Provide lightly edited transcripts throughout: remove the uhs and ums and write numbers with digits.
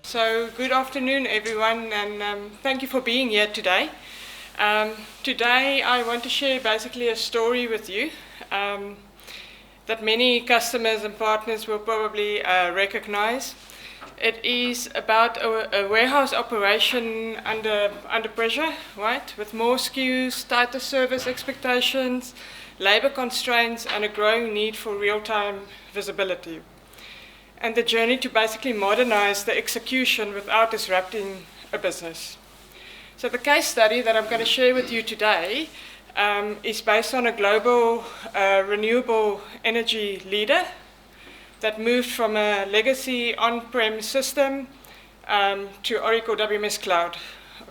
So good afternoon, everyone, and thank you for being here today. Today I want to share basically a story with you that many customers and partners will probably recognize. It is about a warehouse operation under pressure, right? With more SKUs, tighter service expectations, labor constraints, and a growing need for real-time visibility. And the journey to basically modernize the execution without disrupting a business. So the case study that I'm going to share with you today is based on a global renewable energy leader that moved from a legacy on-prem system to Oracle WMS Cloud.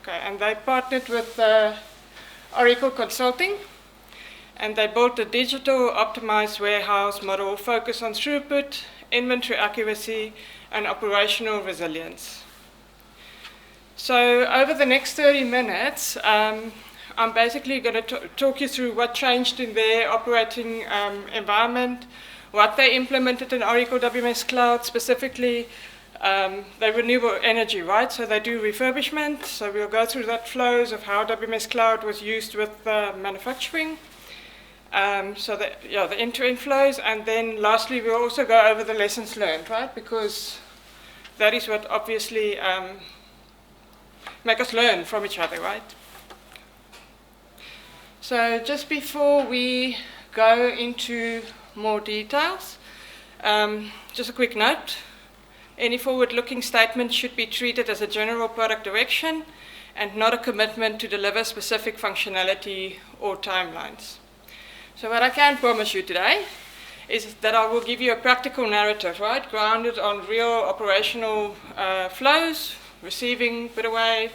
Okay, and they partnered with Oracle Consulting, and they built a digital optimized warehouse model focused on throughput, inventory accuracy, and operational resilience. So over the next 30 minutes, I'm basically going to talk you through what changed in their operating environment, what they implemented in Oracle WMS Cloud, specifically the renewable energy, right? So they do refurbishment, so we'll go through that flows of how WMS Cloud was used with manufacturing. So the end-to-end flows, and then lastly we'll also go over the lessons learned, right? Because that is what obviously make us learn from each other, right? So just before we go into more details, just a quick note. Any forward-looking statement should be treated as a general product direction and not a commitment to deliver specific functionality or timelines. So what I can promise you today is that I will give you a practical narrative, right, grounded on real operational flows, receiving, putaway,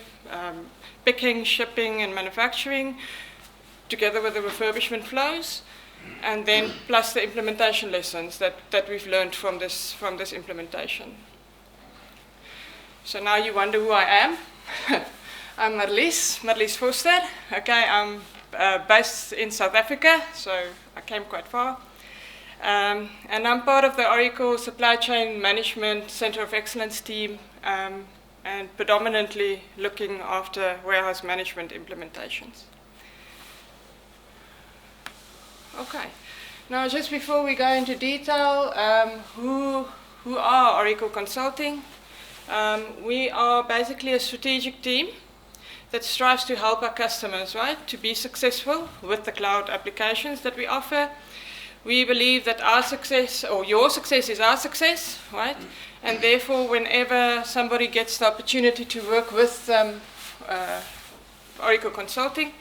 picking, shipping, and manufacturing, together with the refurbishment flows, and then plus the implementation lessons that we've learned from this implementation. So now you wonder who I am. I'm Marlize Vorster. Okay, I'm based in South Africa, so I came quite far. And I'm part of the Oracle Supply Chain Management Center of Excellence team, and predominantly looking after warehouse management implementations. Okay, now just before we go into detail, who are Oracle Consulting? We are basically a strategic team that strives to help our customers, right, to be successful with the cloud applications that we offer. We believe that our success, or your success, is our success, right? And therefore, whenever somebody gets the opportunity to work with Oracle Consulting,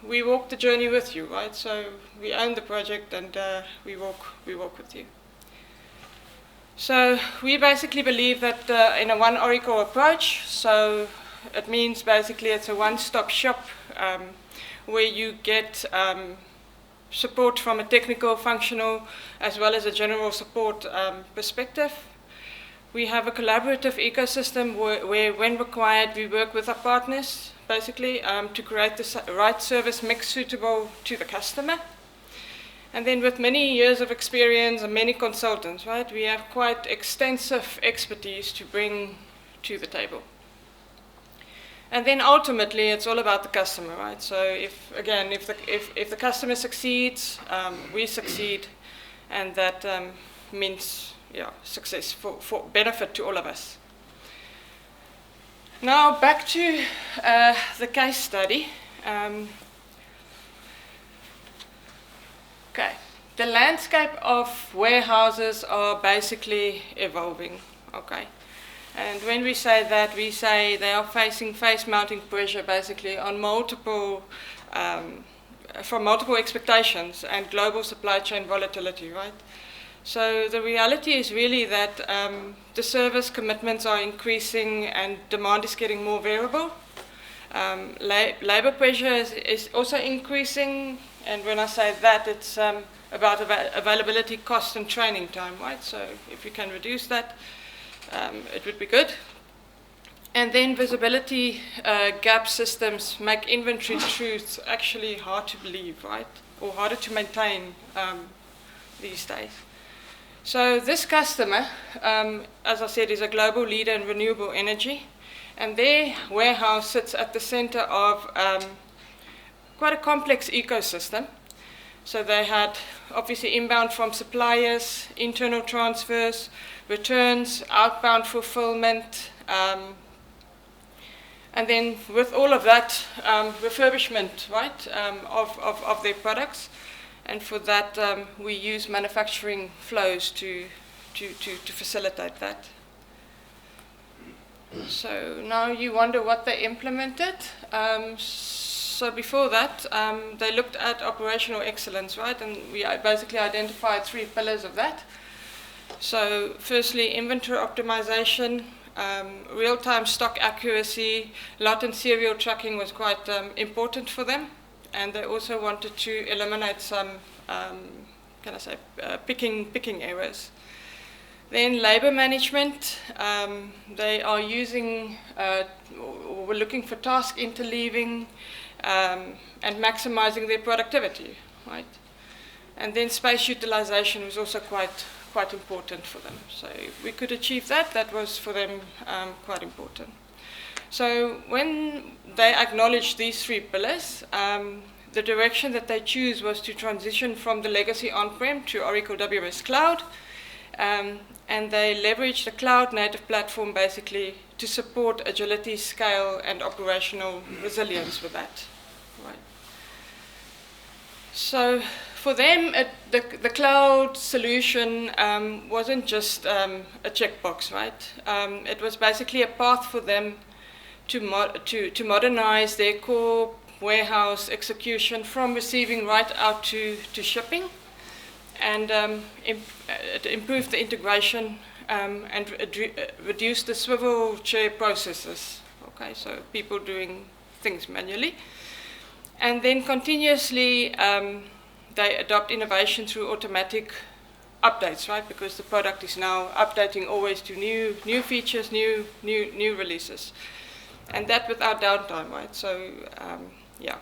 we walk the journey with you, right? So we own the project, and we walk with you. So we basically believe that in a one Oracle approach, so it means basically it's a one-stop shop where you get support from a technical, functional, as well as a general support perspective. We have a collaborative ecosystem where when required, we work with our partners, basically, to create the right service mix suitable to the customer. And then with many years of experience and many consultants, right, we have quite extensive expertise to bring to the table. And then ultimately, it's all about the customer, right? So if the customer succeeds, we succeed, and that means success for benefit to all of us. Now back to the case study. Okay, the landscape of warehouses are basically evolving. Okay. And when we say that, we say they are facing face-mounting pressure basically on from multiple expectations and global supply chain volatility, right? So the reality is really that the service commitments are increasing and demand is getting more variable. Labor pressure is also increasing, and when I say that, it's about availability, cost, and training time, right? So if you can reduce that, it would be good. And then visibility gap systems make inventory truths actually hard to believe, right? Or harder to maintain these days. So this customer, as I said, is a global leader in renewable energy, and their warehouse sits at the center of quite a complex ecosystem. So they had obviously inbound from suppliers, internal transfers, returns, outbound fulfillment, and then with all of that, refurbishment, right, of their products. And for that, we use manufacturing flows to facilitate that. So now you wonder what they implemented. So before that, they looked at operational excellence, right? And we basically identified 3 pillars of that. So firstly, inventory optimization, real-time stock accuracy, lot and serial tracking was quite important for them. And they also wanted to eliminate some, picking errors. Then labor management, they are using, we're looking for task interleaving and maximizing their productivity, right? And then space utilization was also quite important for them. So if we could achieve that, that was for them quite important. So when they acknowledged these 3 pillars, the direction that they choose was to transition from the legacy on-prem to Oracle WMS Cloud, and they leveraged the cloud-native platform basically to support agility, scale, and operational resilience with that. Right. So for them, the cloud solution wasn't just a checkbox, right? It was basically a path for them to modernize their core warehouse execution from receiving right out to shipping, and it improved the integration and reduced the swivel chair processes. Okay, so people doing things manually, and then continuously they adopt innovation through automatic updates, right? Because the product is now updating always to new features, new releases. And that without downtime, right? So, yeah.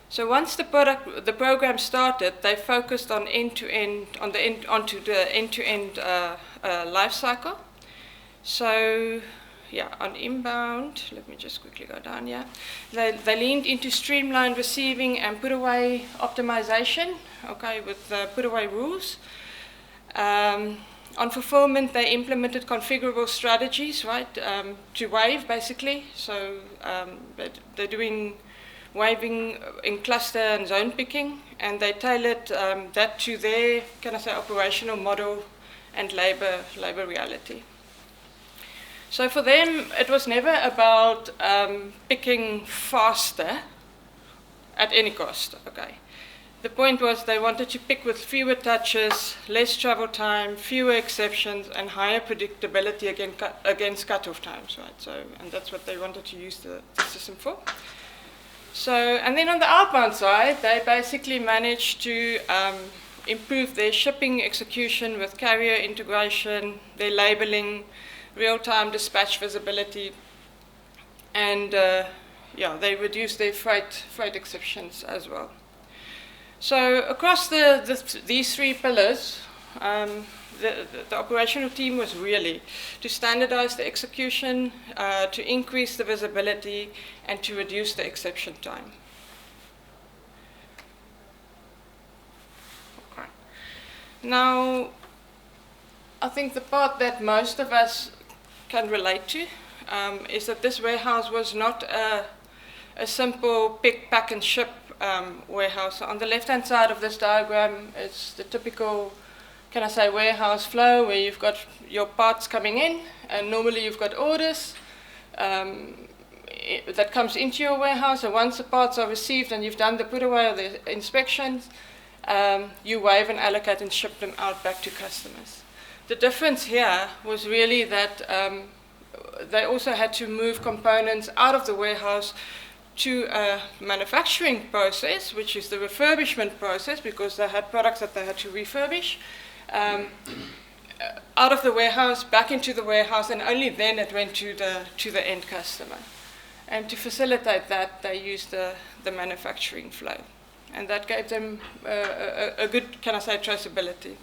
So once the program started, they focused on end-to-end, onto the end-to-end life cycle. So, yeah, on inbound, let me just quickly go down here. They leaned into streamlined receiving and putaway optimization, okay, with putaway rules. On fulfillment, they implemented configurable strategies, right, to wave, basically. So they're doing waving in cluster and zone picking, and they tailored that to their, operational model and labor reality. So for them, it was never about picking faster at any cost, okay. The point was they wanted to pick with fewer touches, less travel time, fewer exceptions, and higher predictability against cutoff times, right? So, and that's what they wanted to use the system for. So, and then on the outbound side, they basically managed to improve their shipping execution with carrier integration, their labeling, real-time dispatch visibility, and they reduced their freight exceptions as well. So across these 3 pillars, the operational team was really to standardize the execution, to increase the visibility, and to reduce the exception time. Okay. Now, I think the part that most of us can relate to is that this warehouse was not a simple pick, pack, and ship warehouse. So on the left-hand side of this diagram is the typical, warehouse flow where you've got your parts coming in, and normally you've got orders that comes into your warehouse, and once the parts are received and you've done the put-away or the inspections, you wave and allocate and ship them out back to customers. The difference here was really that they also had to move components out of the warehouse to a manufacturing process, which is the refurbishment process, because they had products that they had to refurbish, out of the warehouse, back into the warehouse, and only then it went to the end customer. And to facilitate that, they used the manufacturing flow. And that gave them a good, traceability.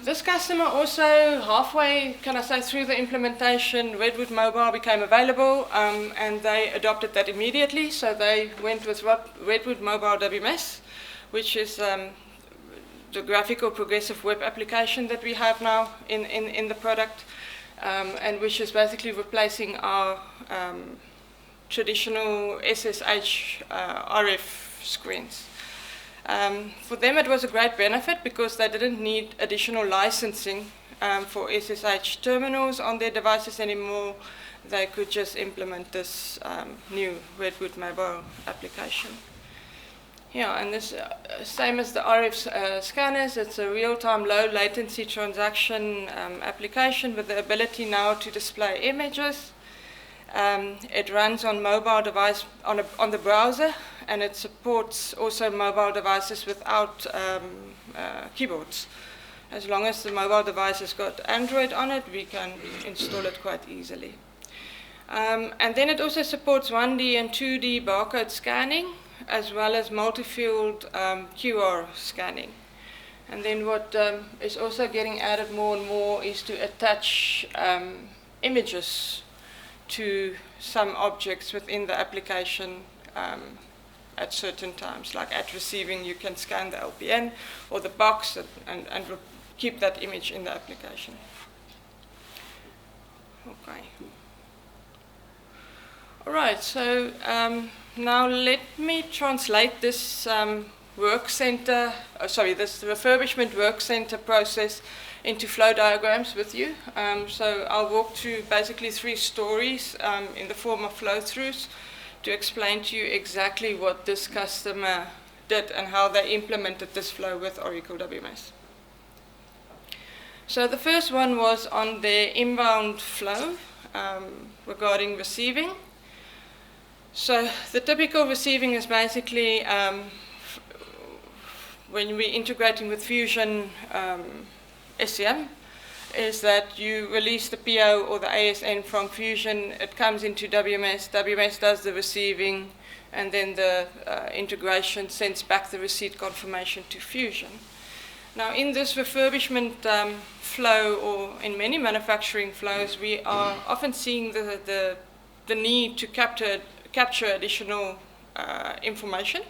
This customer also halfway, can I say, through the implementation, Redwood Mobile became available, and they adopted that immediately. So they went with Redwood Mobile WMS, which is the graphical progressive web application that we have now in the product, and which is basically replacing our traditional SSH RF screens. For them it was a great benefit because they didn't need additional licensing for SSH terminals on their devices anymore. They could just implement this new Redwood mobile application. Yeah, and this same as the RF scanners, it's a real-time low latency transaction application with the ability now to display images. It runs on mobile device on the browser, and it supports also mobile devices without keyboards. As long as the mobile device has got Android on it, we can install it quite easily. And then it also supports 1D and 2D barcode scanning, as well as multi-field QR scanning. And then what is also getting added more and more is to attach images to some objects within the application at certain times. Like at receiving, you can scan the LPN or the box and keep that image in the application. Okay. All right, so now let me translate this work center, this refurbishment work center process into flow diagrams with you. So I'll walk through basically 3 stories in the form of flow-throughs to explain to you exactly what this customer did and how they implemented this flow with Oracle WMS. So the first one was on the inbound flow regarding receiving. So the typical receiving is basically when we're integrating with Fusion SCM, is that you release the PO or the ASN from Fusion, it comes into WMS, WMS does the receiving, and then the integration sends back the receipt confirmation to Fusion. Now in this refurbishment flow, or in many manufacturing flows, we are often seeing the need to capture additional information.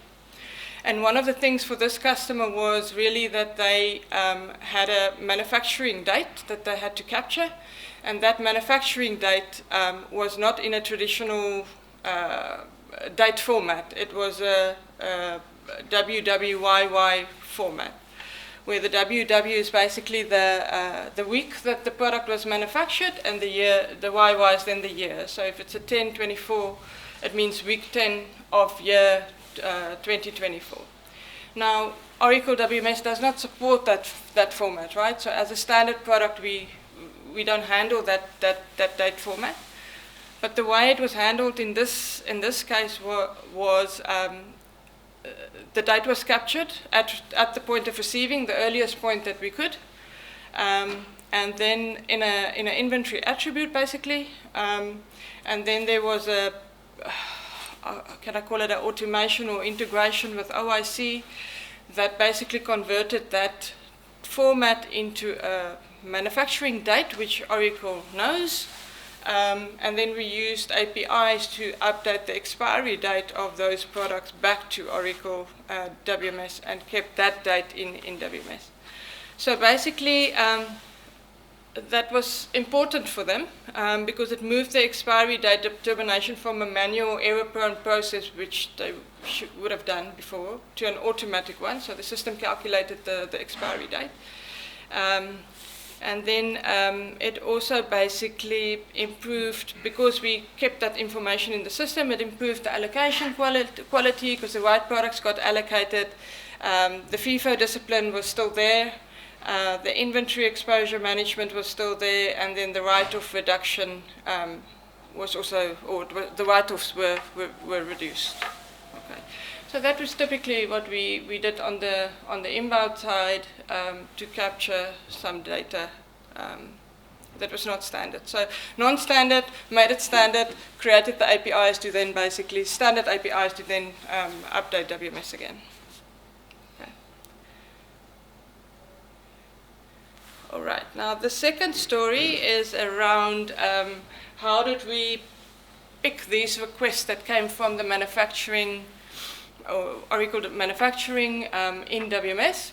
And one of the things for this customer was really that they had a manufacturing date that they had to capture, and that manufacturing date was not in a traditional date format. It was a WWYY format, where the WW is basically the week that the product was manufactured, and the year, the YY is then the year. So if it's a 1024, it means week 10 of year 2024. Now, Oracle WMS does not support that format, right? So as a standard product, we don't handle that date format. But the way it was handled in this case was the date was captured at the point of receiving, the earliest point that we could, and then in an inventory attribute basically, and then there was a can I call it an automation or integration with OIC that basically converted that format into a manufacturing date, which Oracle knows, and then we used APIs to update the expiry date of those products back to Oracle WMS and kept that date in WMS. So basically, that was important for them because it moved the expiry date determination from a manual error-prone process, which they would have done before, to an automatic one. So the system calculated the expiry date. And then it also basically improved, because we kept that information in the system, it improved the allocation quality because the right products got allocated. The FIFO discipline was still there. The inventory exposure management was still there, and then the write-off reduction was also, or the write-offs were reduced. Okay. So that was typically what we did on the inbound side to capture some data that was not standard. So non-standard, made it standard, created the APIs to then basically, standard APIs to then update WMS again. All right. Now the second story is around how did we pick these requests that came from the manufacturing, or Oracle manufacturing in WMS.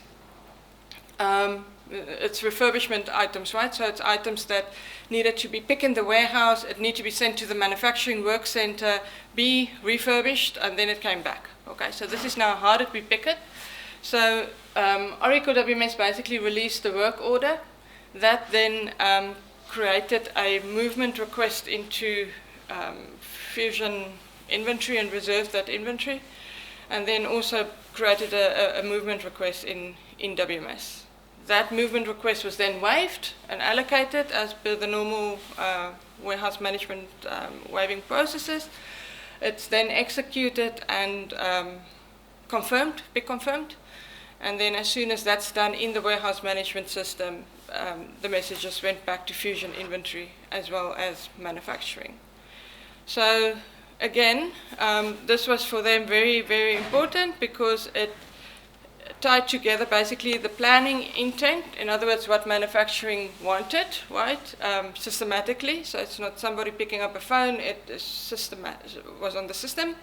It's refurbishment items, right? So it's items that needed to be picked in the warehouse, it needed to be sent to the manufacturing work center, be refurbished, and then it came back. Okay, so this is now how did we pick it. So Oracle WMS basically released the work order that then created a movement request into Fusion inventory and reserved that inventory, and then also created a movement request in WMS. That movement request was then waived and allocated as per the normal warehouse management waiving processes. It's then executed and be confirmed. And then as soon as that's done in the warehouse management system, the messages went back to Fusion inventory as well as manufacturing. So again, this was for them very, very important because it tied together basically the planning intent, in other words, what manufacturing wanted, right, systematically. So it's not somebody picking up a phone, it was on the system.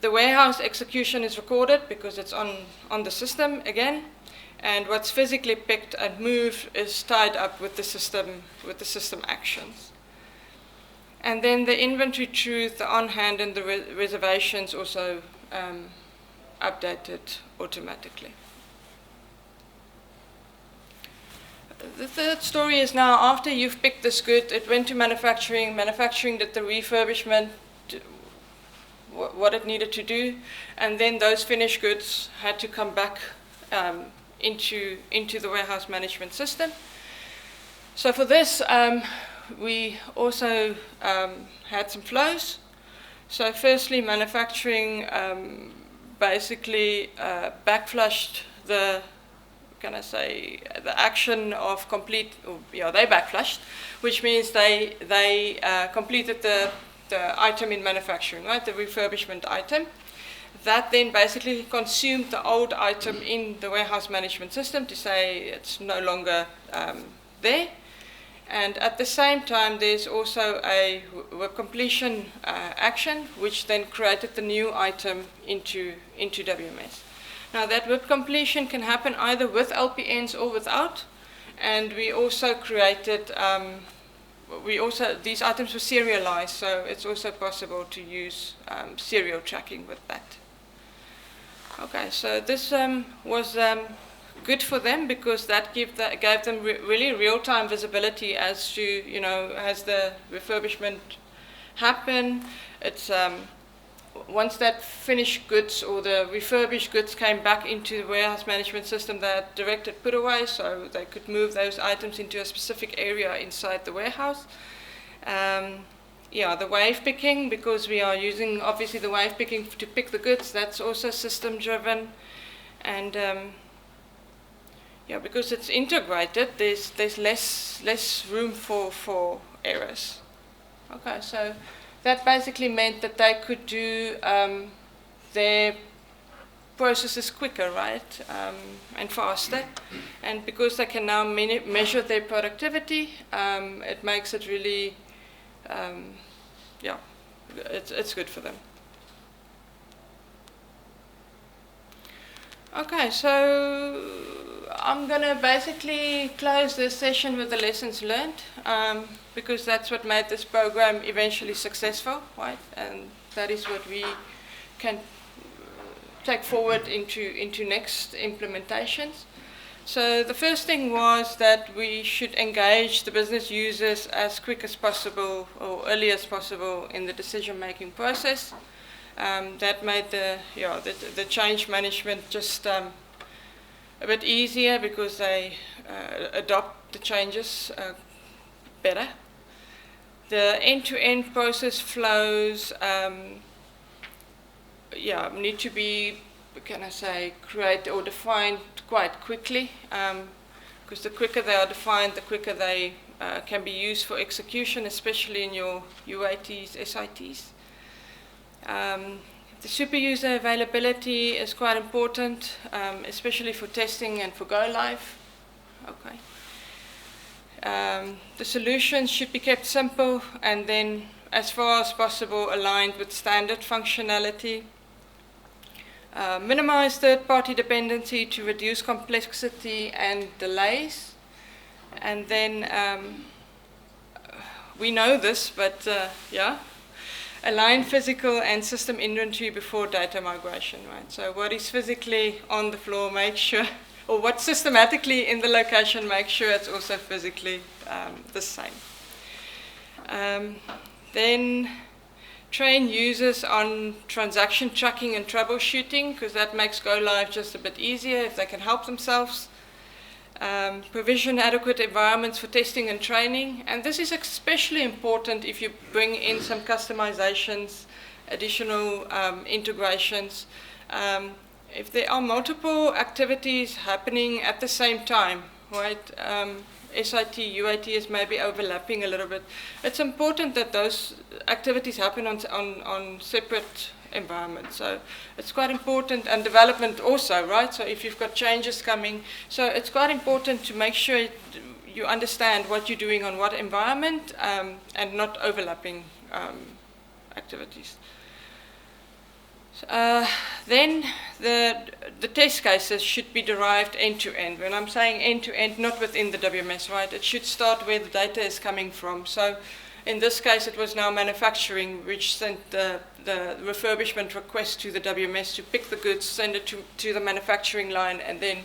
The warehouse execution is recorded because it's on the system again, and what's physically picked and moved is tied up with the system actions. And then the inventory truth, the on-hand, and the reservations also updated automatically. The third story is now after you've picked this good, it went to manufacturing, manufacturing did the refurbishment, what it needed to do, and then those finished goods had to come back into the warehouse management system. So for this, we also had some flows. So firstly, manufacturing basically backflushed the action of complete, they backflushed, which means they completed the item in manufacturing, right, the refurbishment item. That then basically consumed the old item in the warehouse management system to say it's no longer there. And at the same time, there's also a work completion action, which then created the new item into WMS. Now that work completion can happen either with LPNs or without. And we also created, these items were serialized, so it's also possible to use serial tracking with that. Okay, so this was good for them because that gave them really real-time visibility as to, has the refurbishment happen. It's once that finished goods or the refurbished goods came back into the warehouse management system, that directed putaway, so they could move those items into a specific area inside the warehouse. The wave picking, because we are using obviously the wave picking to pick the goods, that's also system driven. And because it's integrated, there's less room for errors. Okay, so that basically meant that they could do their processes quicker, right, and faster. And because they can now measure their productivity, it makes it really, it's good for them. Okay, so I'm going to basically close this session with the lessons learned, because that's what made this program eventually successful, right? And that is what we can take forward into next implementations. So the first thing was that we should engage the business users as quick as possible or early as possible in the decision-making process. That made the change management just a bit easier because they adopt the changes better. The end-to-end process flows need to be, created or defined quite quickly, because the quicker they are defined, the quicker they can be used for execution, especially in your UATs, SITs. The super user availability is quite important, especially for testing and for go live. Okay. The solutions should be kept simple and then, as far as possible, aligned with standard functionality. Minimize third-party dependency to reduce complexity and delays. And then, we know this, but yeah, align physical and system inventory before data migration, right? So what is physically on the floor, make sure, or what's systematically in the location, make sure it's also physically the same. Then train users on transaction tracking and troubleshooting, because that makes go live just a bit easier if they can help themselves. Provision adequate environments for testing and training, and this is especially important if you bring in some customizations, additional integrations. If there are multiple activities happening at the same time, right? SIT, UAT is maybe overlapping a little bit. It's important that those activities happen on separate environments. So it's quite important, and development also, right? So if you've got changes coming, so it's quite important to make sure you understand what you're doing on what environment and not overlapping activities. Then the test cases should be derived end-to-end. When I'm saying end-to-end, not within the WMS, right? It should start where the data is coming from. So in this case, it was now manufacturing, which sent the refurbishment request to the WMS to pick the goods, send it to the manufacturing line, and then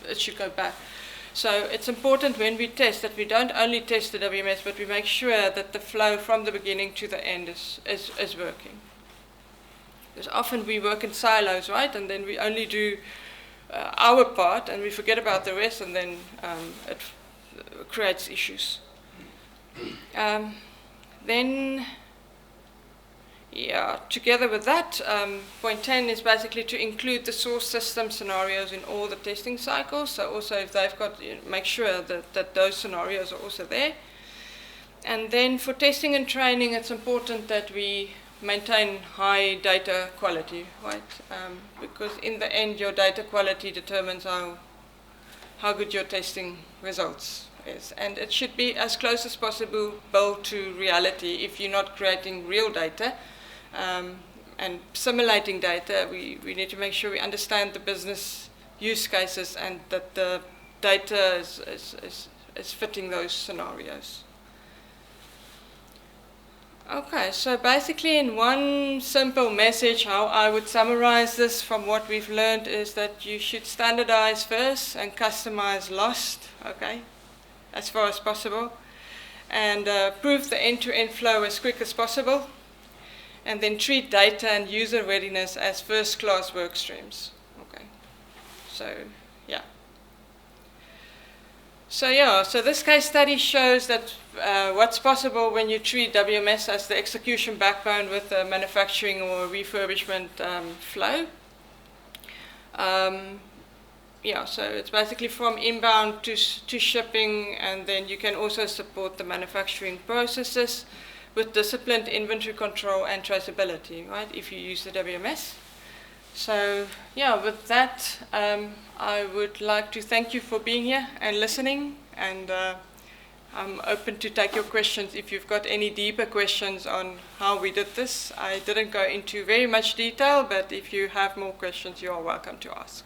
it should go back. So it's important when we test that we don't only test the WMS, but we make sure that the flow from the beginning to the end is working. Because often we work in silos, right? And then we only do our part and we forget about the rest, and then it creates issues. Then, yeah, together with that, point 10 is basically to include the source system scenarios in all the testing cycles. So also if they've got, make sure that those scenarios are also there. And then for testing and training, it's important that we maintain high data quality, right? Because in the end, your data quality determines how good your testing results is. And it should be as close as possible built to reality. If you're not creating real data and simulating data, we need to make sure we understand the business use cases and that the data is fitting those scenarios. Okay, so basically in one simple message, how I would summarize this from what we've learned is that you should standardize first and customize last, okay, as far as possible, and prove the end-to-end flow as quick as possible, and then treat data and user readiness as first-class work streams. Okay, so yeah. So this case study shows that what's possible when you treat WMS as the execution backbone with the manufacturing or refurbishment flow. Yeah, so it's basically from inbound to shipping, and then you can also support the manufacturing processes with disciplined inventory control and traceability, right, if you use the WMS. So, yeah, with that, I would like to thank you for being here and listening, and I'm open to take your questions if you've got any deeper questions on how we did this. I didn't go into very much detail, but if you have more questions, you are welcome to ask.